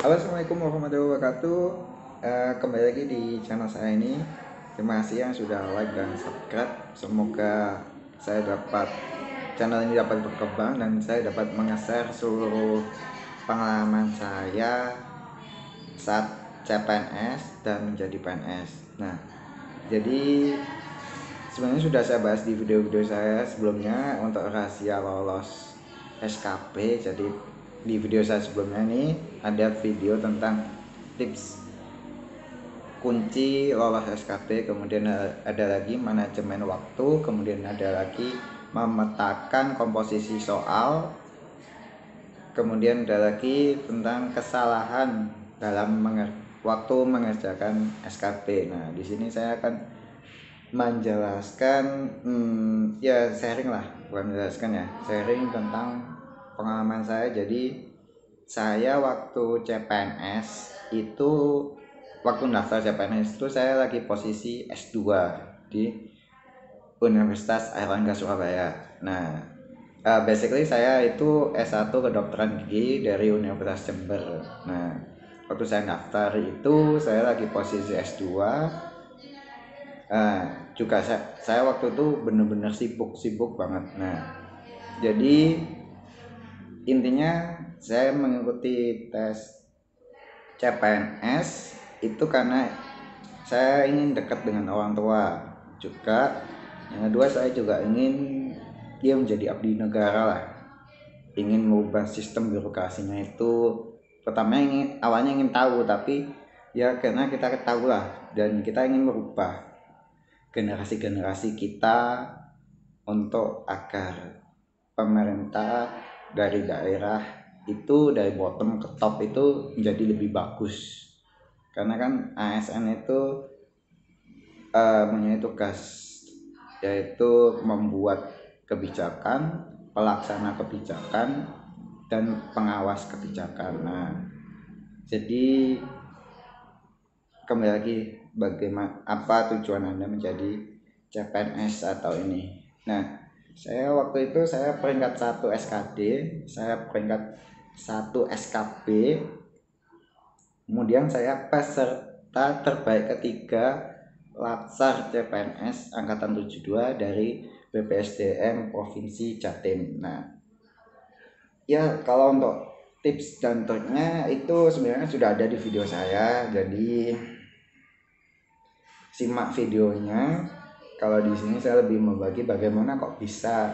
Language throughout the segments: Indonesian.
Halo, assalamualaikum warahmatullahi wabarakatuh. Kembali lagi di channel saya ini. Terima kasih yang sudah like dan subscribe. Semoga channel ini dapat berkembang dan saya dapat meng-share seluruh pengalaman saya saat CPNS dan menjadi PNS. Nah, jadi sebenarnya sudah saya bahas di video-video saya sebelumnya untuk rahasia lolos SKP. Jadi di video saya sebelumnya ini ada video tentang tips kunci lolos SKP, kemudian ada lagi manajemen waktu, kemudian ada lagi memetakan komposisi soal, kemudian ada lagi tentang kesalahan dalam waktu mengerjakan SKP. Nah, di sini saya akan menjelaskan ya sharing lah, bukan menjelaskan ya, sharing tentang pengalaman saya. Jadi saya waktu CPNS itu, waktu daftar CPNS itu saya lagi posisi S2 di Universitas Airlangga Surabaya. Nah, basically saya itu S1 kedokteran gigi dari Universitas Jember. Nah, waktu saya daftar itu saya lagi posisi S2. Juga saya waktu itu bener-bener sibuk banget. Nah, jadi intinya saya mengikuti tes CPNS itu karena saya ingin dekat dengan orang tua. Juga yang kedua, saya juga ingin dia menjadi abdi negara lah, ingin mengubah sistem birokrasinya itu. Pertama awalnya ingin tahu, tapi ya karena kita ketahui lah, dan kita ingin merubah generasi-generasi kita untuk agar pemerintah dari daerah itu, dari bottom ke top itu menjadi lebih bagus. Karena kan ASN itu punya tugas, yaitu membuat kebijakan, pelaksana kebijakan, dan pengawas kebijakan. Nah, jadi kembali lagi, bagaimana, apa tujuan Anda menjadi CPNS atau ini. Nah, saya waktu itu saya peringkat 1 SKD, saya peringkat 1 SKB, kemudian saya peserta terbaik ketiga Latsar CPNS Angkatan 72 dari BPSDM Provinsi Jatim. Nah, ya kalau untuk tips dan triknya itu sebenarnya sudah ada di video saya, jadi simak videonya. Kalau di sini saya lebih membagi bagaimana kok bisa,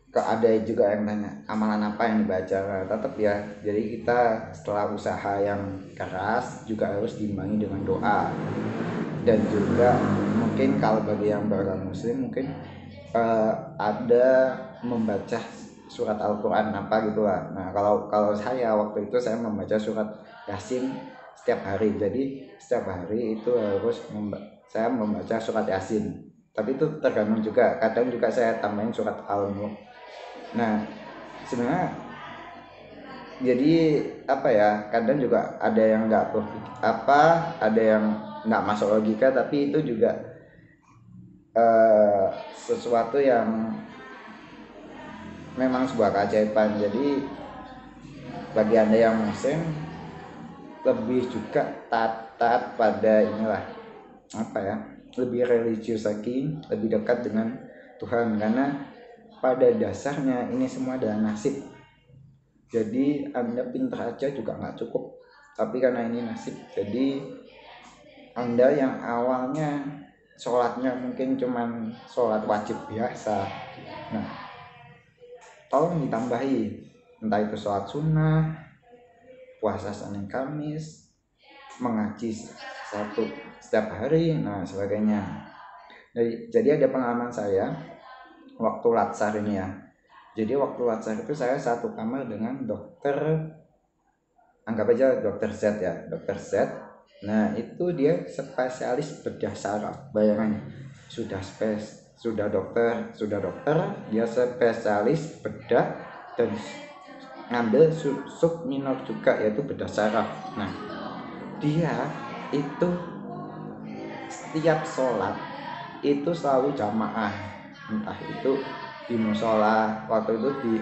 ada juga yang tanya amalan apa yang dibaca. Nah, tetap ya, jadi kita setelah usaha yang keras juga harus diimbangi dengan doa. Dan juga mungkin kalau bagi yang beragama muslim mungkin ada membaca surat Al-Quran apa gitu lah. Nah, kalau saya waktu itu saya membaca surat Yasin setiap hari. Jadi setiap hari itu harus saya membaca surat Yasin. Tapi itu tergantung juga, kadang juga saya tambahin surat Al-Mulk. Nah, sebenarnya jadi apa ya, kadang juga ada yang nggak ada yang nggak masuk logika, tapi itu juga sesuatu yang memang sebuah keajaiban. Jadi bagi Anda yang muslim, lebih juga taat pada inilah, apa ya, lebih religius lagi, lebih dekat dengan Tuhan. Karena pada dasarnya ini semua adalah nasib. Jadi Anda pintar aja juga nggak cukup, tapi karena ini nasib, jadi Anda yang awalnya sholatnya mungkin cuman sholat wajib biasa, nah tolong ditambahi, entah itu sholat sunnah, puasa Senin Kamis, mengaji setiap hari, nah sebagainya. Jadi ada pengalaman saya waktu latsar ini ya. Jadi waktu latsar itu saya satu kamar dengan dokter, anggap aja dokter Z ya, dokter Z. Nah, itu dia spesialis bedah saraf. Bayangannya, sudah dokter, dia spesialis bedah dan ngambil sub minor juga, yaitu bedah saraf. Nah, dia itu setiap sholat itu selalu jamaah, entah itu di musola, waktu itu di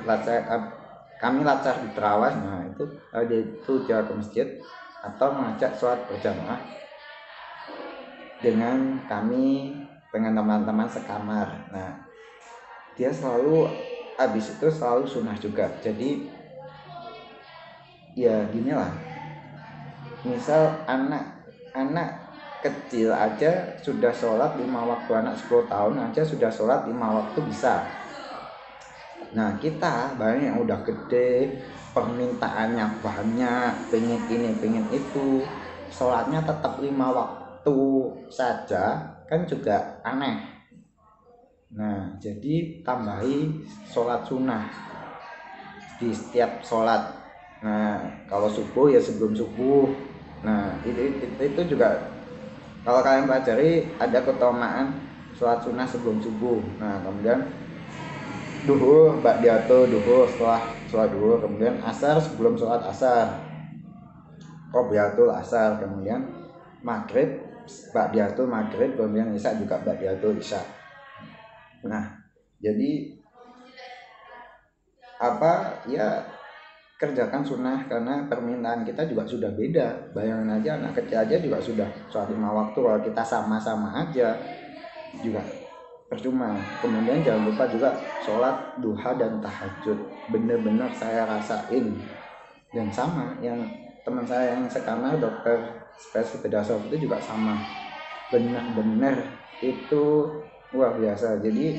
kami lacar di terawih, nah itu dia itu jalan ke masjid atau mengajak sholat berjamaah dengan kami, dengan teman-teman sekamar. Nah dia selalu habis itu selalu sunnah juga. Jadi ya gini lah, misal anak kecil aja sudah sholat 5 waktu, anak 10 tahun aja sudah sholat 5 waktu bisa. Nah kita banyak yang udah gede, permintaannya banyak, pengen ini pengen itu, sholatnya tetap 5 waktu saja kan juga aneh. Nah jadi tambahi sholat sunnah di setiap sholat. Nah kalau subuh ya sebelum subuh. Nah itu juga kalau kalian pelajari ada keutamaan sholat sunnah sebelum subuh. Nah kemudian duhur, ba'diyatul duhur setelah sholat duhur, kemudian asar sebelum sholat asar, qobliyatul asar, kemudian maghrib ba'diyatul maghrib, kemudian isya juga ba'diyatul isya. Nah jadi apa ya, kerjakan sunnah karena permintaan kita juga sudah beda. Bayangin aja anak kecil aja juga sudah sholat 5 waktu, kalau kita sama-sama aja juga percuma. Kemudian jangan lupa juga sholat duha dan tahajud, bener-bener saya rasain. Dan sama yang teman saya yang sekamar, dokter spesialis bedah saraf itu juga sama, bener-bener itu luar biasa. Jadi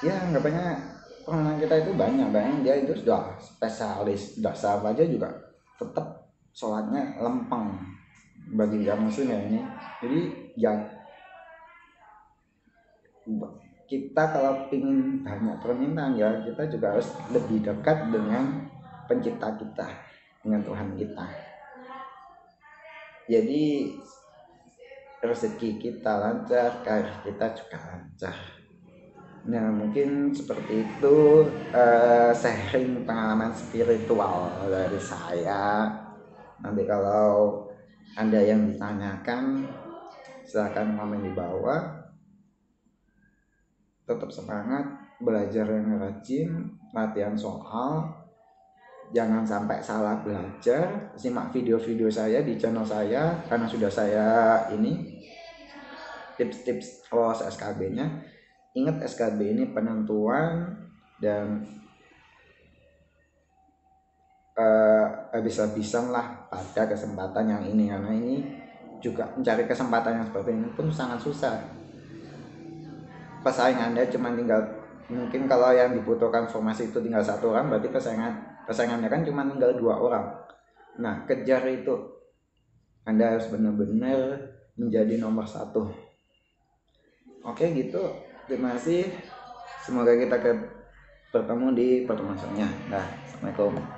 ya anggapannya pengalaman kita itu banyak dia itu sudah spesialis bedah saraf aja juga tetap sholatnya lempeng bagi yang muslim ya ini. Jadi ya kita kalau ingin banyak permintaan ya kita juga harus lebih dekat dengan pencipta kita, dengan Tuhan kita. Jadi rezeki kita lancar, karir kita juga lancar. Nah mungkin seperti itu sharing pengalaman spiritual dari saya. Nanti kalau Anda yang ditanyakan silakan komen di bawah. Tetap semangat, belajar yang rajin, latihan soal, jangan sampai salah belajar. Simak video-video saya di channel saya karena sudah saya ini tips-tips lolos SKB-nya. Ingat SKB ini penentuan dan habis-habisan lah pada kesempatan yang ini, karena ini juga mencari kesempatan yang seperti ini pun sangat susah. Pesaing Anda cuma tinggal, mungkin kalau yang dibutuhkan formasi itu tinggal 1 orang, berarti pesaingannya kan cuma tinggal 2 orang. Nah kejar itu, Anda harus benar-benar menjadi nomor 1. Oke gitu, terima kasih, semoga kita bertemu di pertemuan selanjutnya. Nah, assalamualaikum.